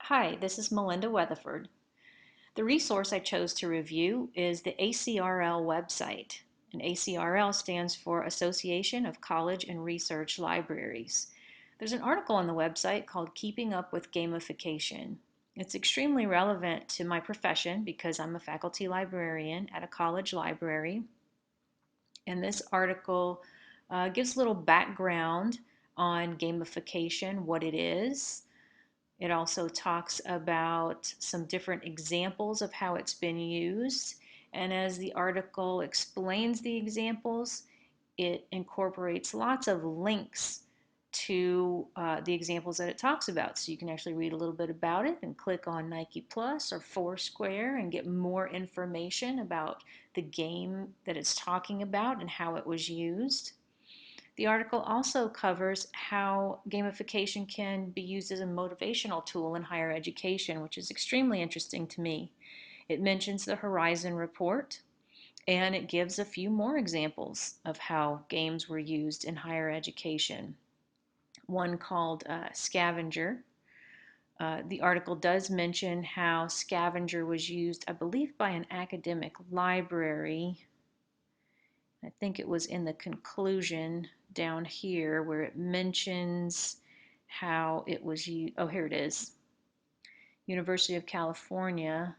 Hi, this is Melinda Weatherford. The resource I chose to review is the ACRL website. And ACRL stands for Association of College and Research Libraries. There's an article on the website called Keeping Up with Gamification. It's extremely relevant to my profession because I'm a faculty librarian at a college library. And this article gives a little background on gamification, what it is. It also talks about some different examples of how it's been used. And as the article explains the examples, it incorporates lots of links to the examples that it talks about. So you can actually read a little bit about it and click on Nike Plus or Foursquare and get more information about the game that it's talking about and how it was used. The article also covers how gamification can be used as a motivational tool in higher education, which is extremely interesting to me. It mentions the Horizon Report, and it gives a few more examples of how games were used in higher education. One called Scavenger. The article does mention how Scavenger was used, I believe, by an academic library. I think it was in the conclusion down here where it mentions how it was used. Oh, here it is. University of California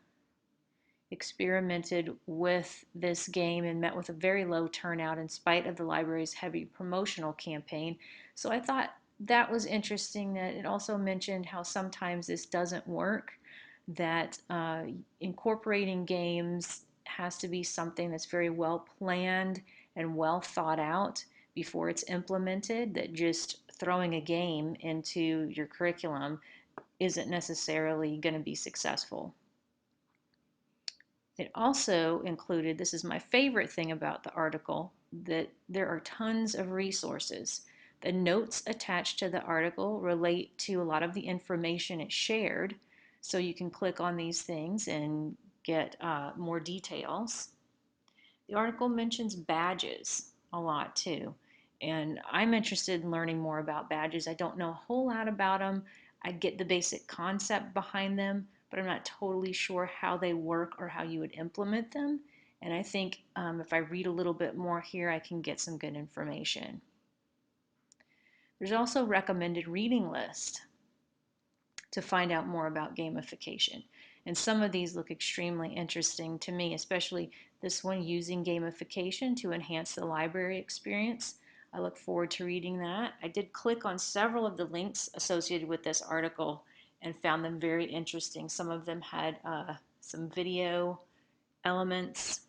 experimented with this game and met with a very low turnout in spite of the library's heavy promotional campaign. So I thought that was interesting that it also mentioned how sometimes this doesn't work, that incorporating games has to be something that's very well planned and well thought out before it's implemented, that just throwing a game into your curriculum isn't necessarily going to be successful. It also included, this is my favorite thing about the article, that there are tons of resources. The notes attached to the article relate to a lot of the information it shared, so you can click on these things and get more details. The article mentions badges a lot too, and I'm interested in learning more about badges. I don't know a whole lot about them. I get the basic concept behind them, but I'm not totally sure how they work or how you would implement them. And I think if I read a little bit more here, I can get some good information. There's also a recommended reading list to find out more about gamification. And some of these look extremely interesting to me, especially this one, using gamification to enhance the library experience. I look forward to reading that. I did click on several of the links associated with this article and found them very interesting. Some of them had some video elements.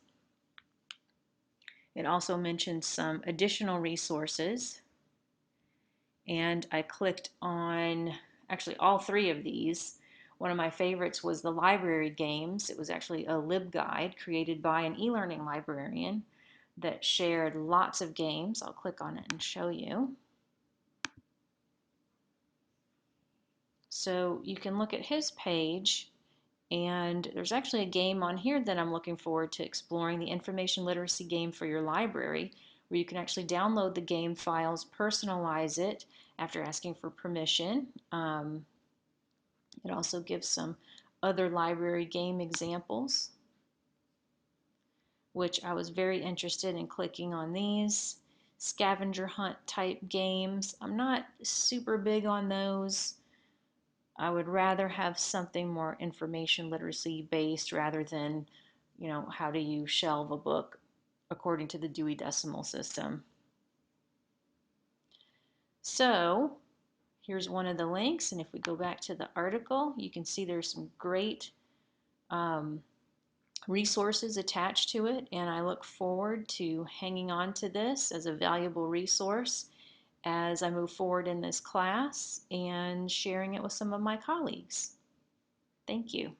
It also mentioned some additional resources, and I clicked on actually all three of these. One of my favorites was the library games. It was actually a LibGuide created by an e-learning librarian that shared lots of games. I'll click on it and show you. So you can look at his page, and there's actually a game on here that I'm looking forward to exploring, the information literacy game for your library, where you can actually download the game files, personalize it after asking for permission. It also gives some other library game examples, which I was very interested in clicking on these. Scavenger hunt type games. I'm not super big on those. I would rather have something more information literacy based rather than, how do you shelve a book according to the Dewey Decimal System. So here's one of the links, and if we go back to the article, you can see there's some great resources attached to it, and I look forward to hanging on to this as a valuable resource as I move forward in this class and sharing it with some of my colleagues. Thank you.